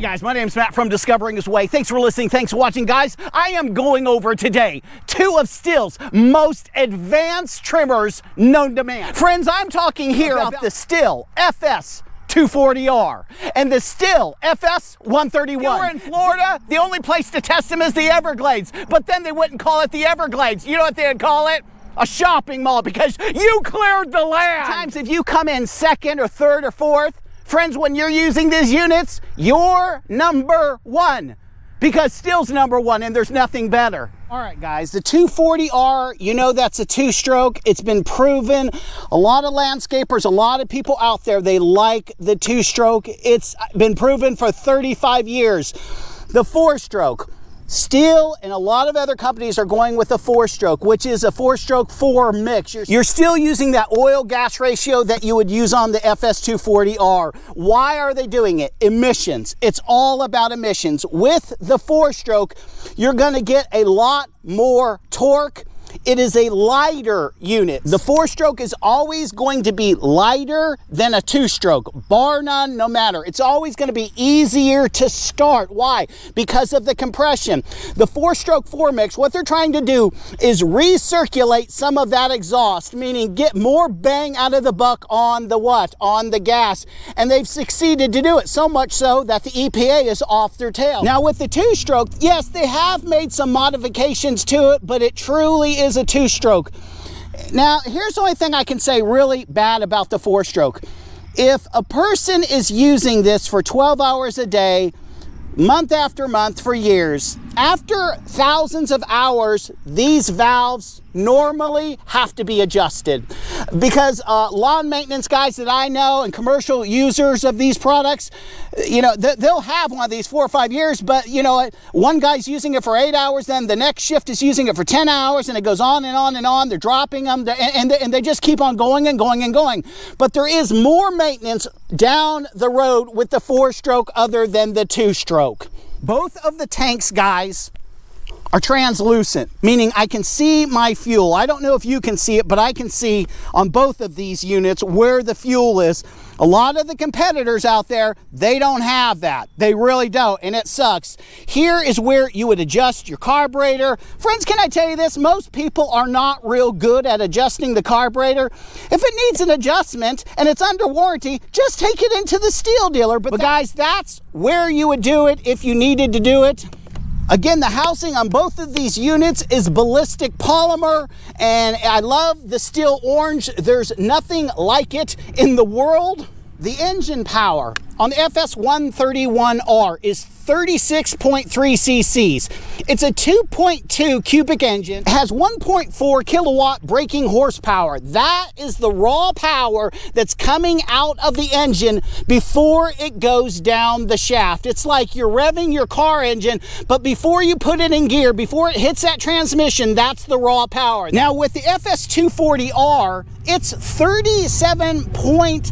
guys, my name's Matt from Discovering His Way. Thanks for listening. Thanks for watching, guys. I am going over today 2 of Stihl's most advanced trimmers known to man. Friends, I'm talking here about the Stihl FS 240R and the Stihl FS 131. We're in Florida. The only place to test them is the Everglades, but then they wouldn't call it the Everglades. You know what they'd call it? A shopping mall, because you cleared the land. Sometimes if you come in second or third or fourth, friends, when you're using these units, you're number one, because Stihl's number one and there's nothing better. All right, guys, the 240R, you know that's a 2-stroke. It's been proven. A lot of landscapers, a lot of people out there, they like the 2-stroke. It's been proven for 35 years. The 4-stroke. Stihl and a lot of other companies are going with a 4-stroke, which is a 4-stroke 4 mix. You're still using that oil-gas ratio that you would use on the FS240R. Why are they doing it? Emissions. It's all about emissions. With the 4-stroke, you're going to get a lot more torque. It is a lighter unit. The 4-stroke is always going to be lighter than a 2-stroke, bar none, no matter. It's always going to be easier to start. Why? Because of the compression. The 4-stroke 4 mix, what they're trying to do is recirculate some of that exhaust, meaning get more bang out of the buck on the what? On the gas. And they've succeeded to do it, so much so that the EPA is off their tail. Now with the 2-stroke, yes, they have made some modifications to it, but it truly is a 2-stroke. Now, here's the only thing I can say really bad about the 4-stroke. If a person is using this for 12 hours a day, month after month for years, after thousands of hours, these valves normally have to be adjusted, because lawn maintenance guys that I know and commercial users of these products, you know, they'll have one of these 4 or 5 years, but you know, one guy's using it for 8 hours, then the next shift is using it for 10 hours, and it goes on and on and on. They're dropping them, and they just keep on going and going and going. But there is more maintenance down the road with the 4-stroke other than the 2-stroke. Both of the tanks, guys, are translucent, meaning I can see my fuel. I don't know if you can see it, but I can see on both of these units where the fuel is. A lot of the competitors out there, they don't have that. They really don't, and it sucks. Here is where you would adjust your carburetor. Friends, can I tell you this? Most people are not real good at adjusting the carburetor. If it needs an adjustment and it's under warranty, just take it into the Stihl dealer. But guys, that's where you would do it if you needed to do it. Again, the housing on both of these units is ballistic polymer, and I love the Stihl orange. There's nothing like it in the world. The engine power on the FS 131R is 36.3 cc's. It's a 2.2 cubic engine. It has 1.4 kilowatt braking horsepower. That is the raw power that's coming out of the engine before it goes down the shaft. It's like you're revving your car engine, but before you put it in gear, before it hits that transmission, that's the raw power. Now with the FS 240R, it's 37.7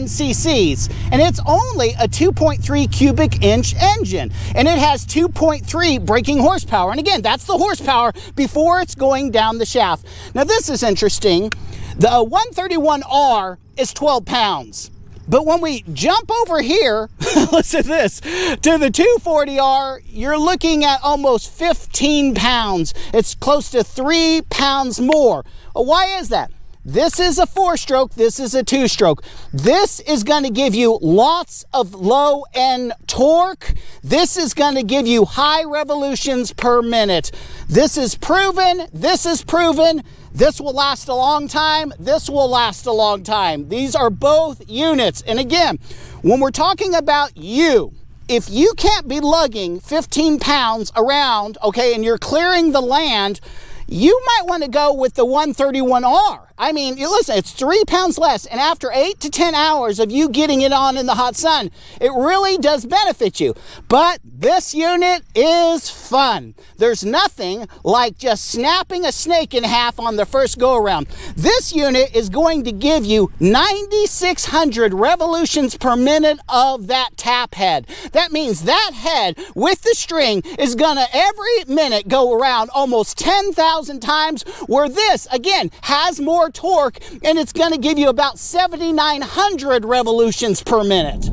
cc's, and it's only a 2.3 cubic inch engine, and it has 2.3 braking horsepower. And again, that's the horsepower before it's going down the shaft. Now this is interesting. The 131R is 12 pounds. But when we jump over here, listen to this, to the 240R, you're looking at almost 15 pounds. It's close to 3 pounds more. Well, why is that? This is a 4-stroke, this is a 2-stroke. This is going to give you lots of low-end torque. This is going to give you high revolutions per minute. This is proven, this is proven. This will last a long time, this will last a long time. These are both units. And again, when we're talking about you, if you can't be lugging 15 pounds around, okay, and you're clearing the land, you might want to go with the 131R. I mean, listen, it's 3 pounds less, and after 8 to 10 hours of you getting it on in the hot sun, it really does benefit you. But this unit is fun. There's nothing like just snapping a snake in half on the first go-around. This unit is going to give you 9,600 revolutions per minute of that tap head. That means that head with the string is gonna every minute go around almost 10,000 times, where this, again, has more torque, and it's going to give you about 7,900 revolutions per minute.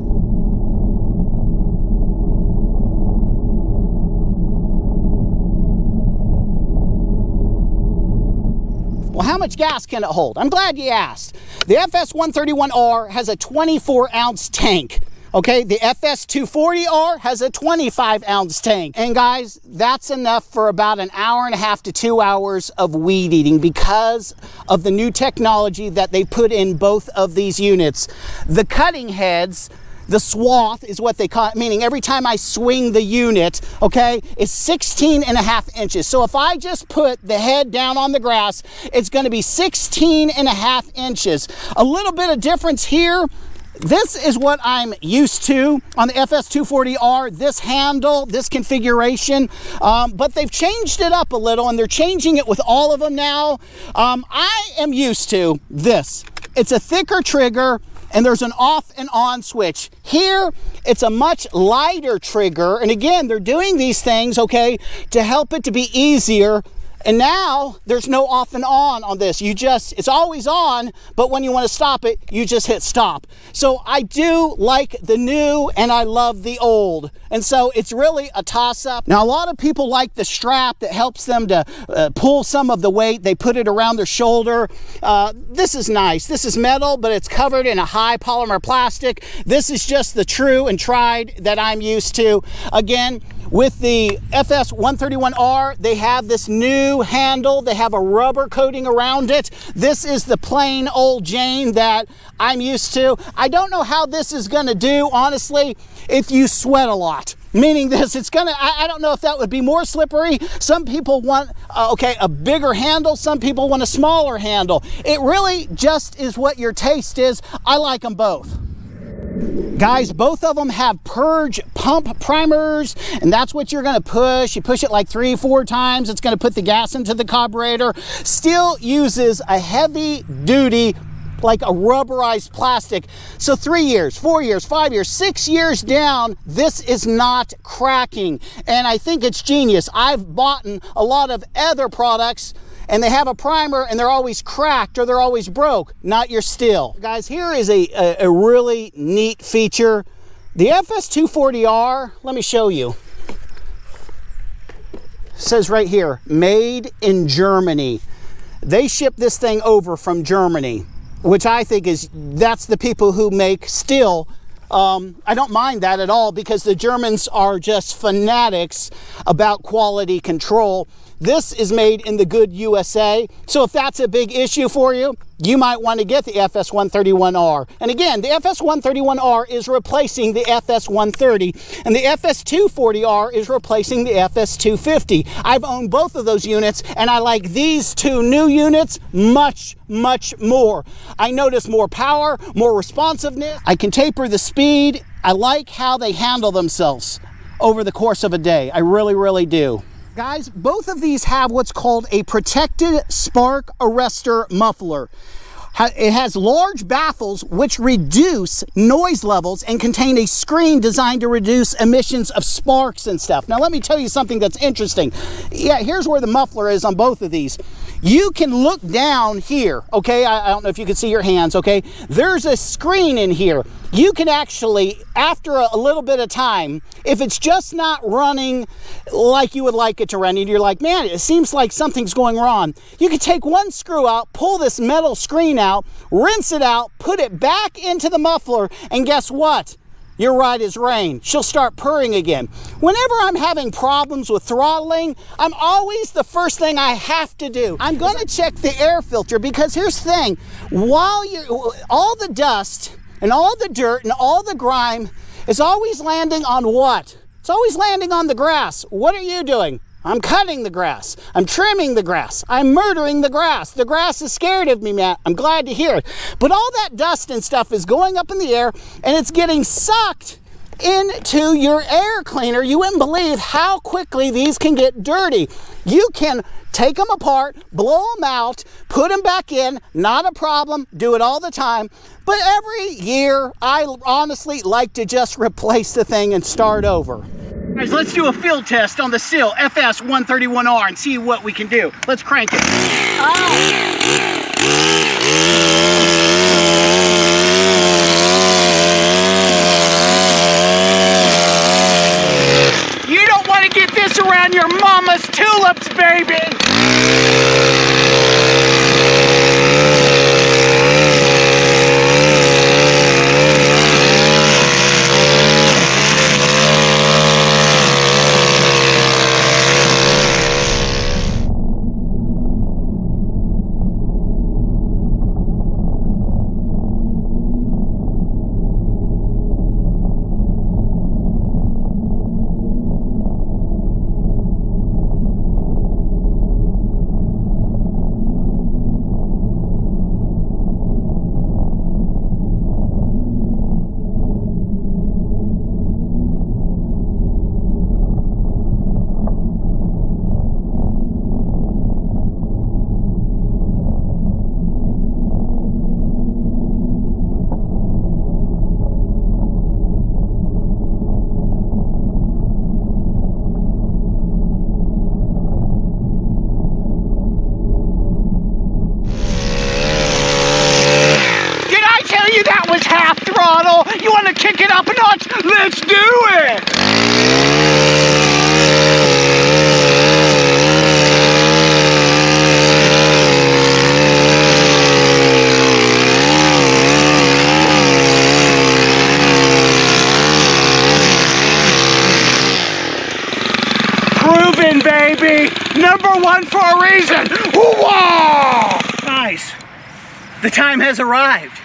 Well, how much gas can it hold? I'm glad you asked. The FS131R has a 24-ounce tank. Okay, the FS240R has a 25-ounce tank. And guys, that's enough for about an hour and a half to 2 hours of weed eating because of the new technology that they put in both of these units. The cutting heads, the swath is what they call it, meaning every time I swing the unit, okay, is 16.5 inches. So if I just put the head down on the grass, it's going to be 16.5 inches. A little bit of difference here. This is what I'm used to on the FS240R, this handle, this configuration, but they've changed it up a little, and they're changing it with all of them now. I am used to this. It's a thicker trigger, and there's an off and on switch. Here, it's a much lighter trigger, and again, they're doing these things, okay, to help it to be easier. And now there's no off and on this. It's always on, but when you want to stop it, you just hit stop. So I do like the new and I love the old. And so it's really a toss-up. Now, a lot of people like the strap that helps them to pull some of the weight. They put it around their shoulder. This is nice. This is metal, but it's covered in a high polymer plastic. This is just the true and tried that I'm used to. Again, with the FS131R, they have this new handle. They have a rubber coating around it. This is the plain old Jane that I'm used to. I don't know how this is going to do, honestly, if you sweat a lot. Meaning this, it's gonna, I don't know if that would be more slippery. Some people want, a bigger handle. Some people want a smaller handle. It really just is what your taste is. I like them both. Guys, both of them have purge pump primers, and that's what you're going to push. You push it like 3-4 times. It's going to put the gas into the carburetor. Stihl uses a heavy duty, like a rubberized plastic. So 3 years, 4 years, 5 years, 6 years down, this is not cracking. And I think it's genius. I've bought a lot of other products and they have a primer and they're always cracked or they're always broke. Not your Stihl. Guys, here is a really neat feature. The FS240R, let me show you. It says right here, made in Germany. They ship this thing over from Germany, which I think that's the people who make Stihl. I don't mind that at all because the Germans are just fanatics about quality control. This is made in the good USA. So if that's a big issue for you, you might want to get the FS131R. And again, the FS131R is replacing the FS130, and the FS240R is replacing the FS250. I've owned both of those units, and I like these two new units much, much more. I notice more power, more responsiveness. I can taper the speed. I like how they handle themselves over the course of a day. I really, really do. Guys, both of these have what's called a protected spark arrestor muffler. It has large baffles which reduce noise levels and contain a screen designed to reduce emissions of sparks and stuff. Now let me tell you something that's interesting. Yeah, here's where the muffler is on both of these. You can look down here, okay? I don't know if you can see your hands, okay? There's a screen in here. You can actually, after a little bit of time, if it's just not running like you would like it to run, and you're like, man, it seems like something's going wrong, you can take one screw out, pull this metal screen out, rinse it out, put it back into the muffler, and guess what? You're right as rain. She'll start purring again. Whenever I'm having problems with throttling, I'm always the first thing I have to do. I'm going to check the air filter because here's the thing. All the dust and all the dirt and all the grime is always landing on what? It's always landing on the grass. What are you doing? I'm cutting the grass. I'm trimming the grass. I'm murdering the grass. The grass is scared of me, man. I'm glad to hear it. But all that dust and stuff is going up in the air and it's getting sucked into your air cleaner. You wouldn't believe how quickly these can get dirty. You can take them apart, blow them out, put them back in, not a problem, do it all the time. But every year, I honestly like to just replace the thing and start over. Guys, let's do a field test on the Stihl FS131R and see what we can do. Let's crank it. You don't want to get this around your mama's tulips, baby! tell you that was half throttle. You want to kick it up a notch? Let's do it. Proven, baby. #1 for a reason. Whoa! Guys, the time has arrived.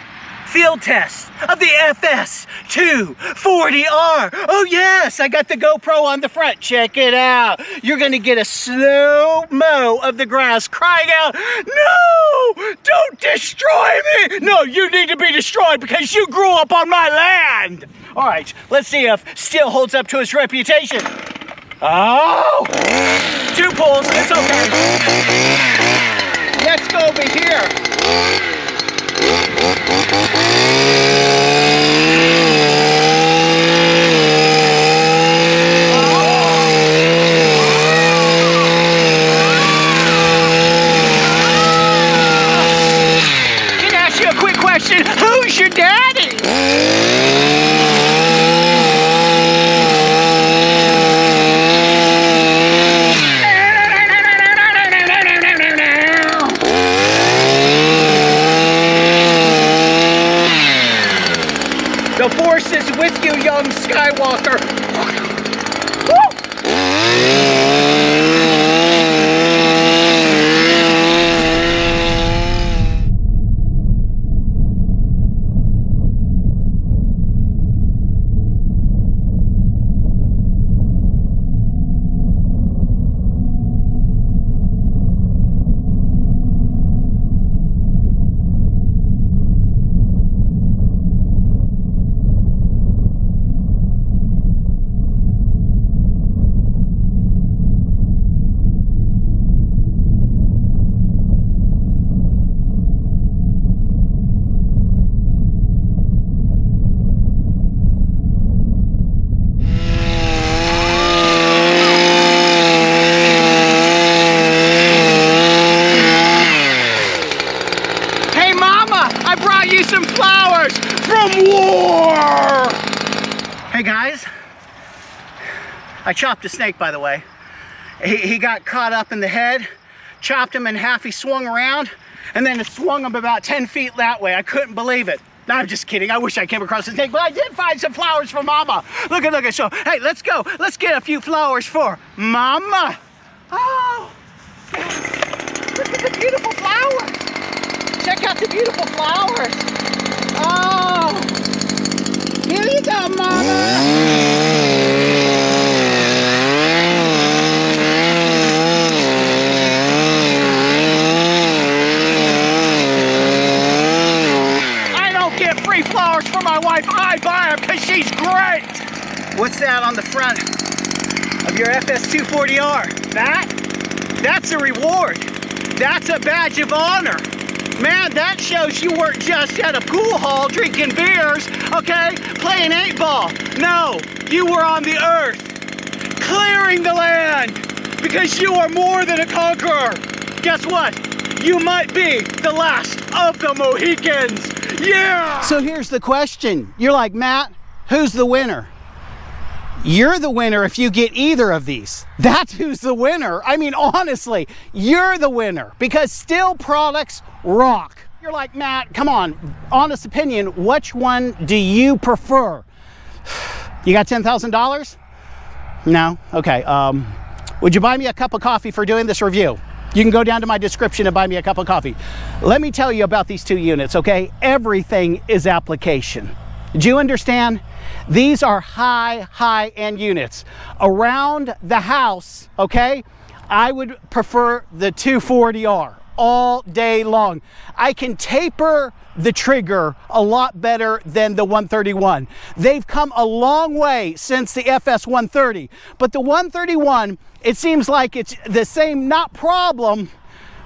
Field test of the FS 240R. Oh yes, I got the GoPro on the front. Check it out. You're gonna get a slow-mo of the grass crying out, "No! Don't destroy me!" No, you need to be destroyed because you grew up on my land. All right, let's see if Stihl holds up to his reputation. Oh! 2 pulls, it's okay. Let's go over here. Can I ask you a quick question? Who's your daddy? The force is with you, young Skywalker. Woo! Some flowers from war. Hey guys, I chopped a snake, by the way. He got caught up in the head, chopped him in half, he swung around, and then it swung him about 10 feet that way. I couldn't believe it. No, I'm just kidding. I wish I came across a snake, but I did find some flowers for Mama. Look at, so, hey, let's go. Let's get a few flowers for Mama. Oh, look at the beautiful flowers. Check out the beautiful flowers. Oh, here you go, Mama. I don't get free flowers for my wife. I buy them because she's great. What's that on the front of your FS 240R? That's a reward. That's a badge of honor. Man, that shows you weren't just at a pool hall drinking beers, okay, playing 8-ball. No, you were on the earth, clearing the land, because you are more than a conqueror. Guess what? You might be the last of the Mohicans. Yeah! So here's the question. You're like, Matt, who's the winner? You're the winner if you get either of these. That's who's the winner. I mean, honestly, you're the winner because Stihl products rock. You're like, Matt, come on, honest opinion, which one do you prefer? You got $10,000? No? Okay. Would you buy me a cup of coffee for doing this review? You can go down to my description and buy me a cup of coffee. Let me tell you about these 2 units, okay? Everything is application. Do you understand? These are high-end units. Around the house, okay, I would prefer the 240R all day long. I can taper the trigger a lot better than the 131. They've come a long way since the FS 130, but the 131, it seems like it's the same, not problem,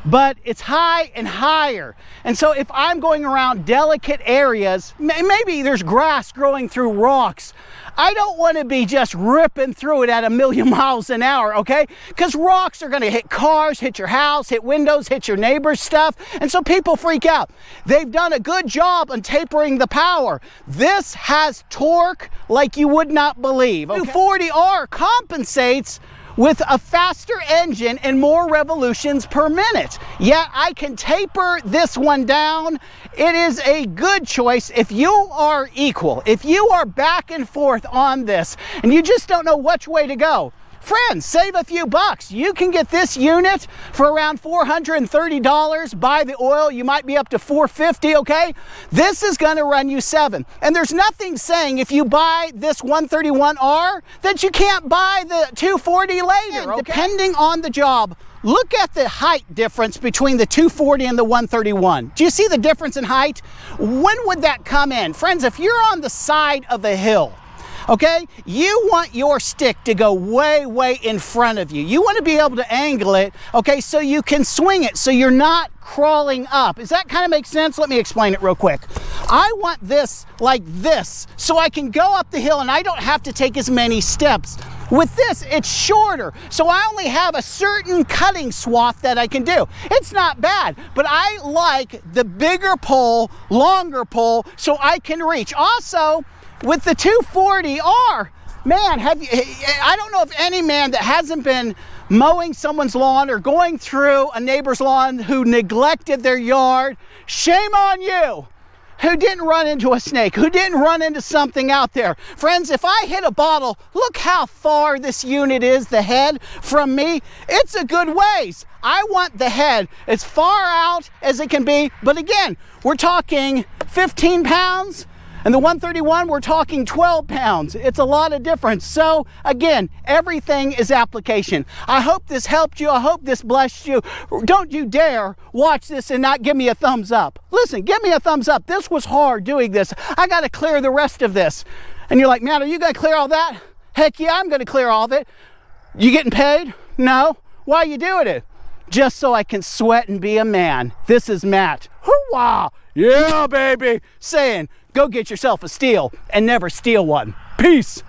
but it's high and higher. And so if I'm going around delicate areas, maybe there's grass growing through rocks, I don't want to be just ripping through it at 1,000,000 miles an hour, okay? Because rocks are going to hit cars, hit your house, hit windows, hit your neighbor's stuff, and so people freak out. They've done a good job on tapering the power. This has torque like you would not believe. Okay? 240R compensates with a faster engine and more revolutions per minute. Yet I can taper this one down. It is a good choice if you are equal, if you are back and forth on this and you just don't know which way to go. Friends, save a few bucks. You can get this unit for around $430. Buy the oil, you might be up to $450, okay? This is gonna run you $7. And there's nothing saying if you buy this 131R that you can't buy the 240 later, okay? Depending on the job, look at the height difference between the 240 and the 131. Do you see the difference in height? When would that come in? Friends, if you're on the side of a hill, okay, you want your stick to go way, way in front of you. You want to be able to angle it, okay, so you can swing it, so you're not crawling up. Does that kind of make sense? Let me explain it real quick. I want this like this, so I can go up the hill and I don't have to take as many steps. With this, it's shorter, so I only have a certain cutting swath that I can do. It's not bad, but I like the bigger pole, longer pole, so I can reach. Also, with the 240R, man, I don't know if any man that hasn't been mowing someone's lawn or going through a neighbor's lawn who neglected their yard, shame on you, who didn't run into a snake, who didn't run into something out there. Friends, if I hit a bottle, look how far this unit is, the head, from me. It's a good ways. I want the head as far out as it can be, but again, we're talking 15 pounds, and the 131, we're talking 12 pounds. It's a lot of difference. So again, everything is application. I hope this helped you. I hope this blessed you. Don't you dare watch this and not give me a thumbs up. Listen, give me a thumbs up. This was hard doing this. I got to clear the rest of this. And you're like, man, are you going to clear all that? Heck yeah, I'm going to clear all of it. You getting paid? No. Why are you doing it? Just so I can sweat and be a man. This is Matt. Hoo-wah! Yeah, baby. Saying, go get yourself a Stihl and never steal one. Peace.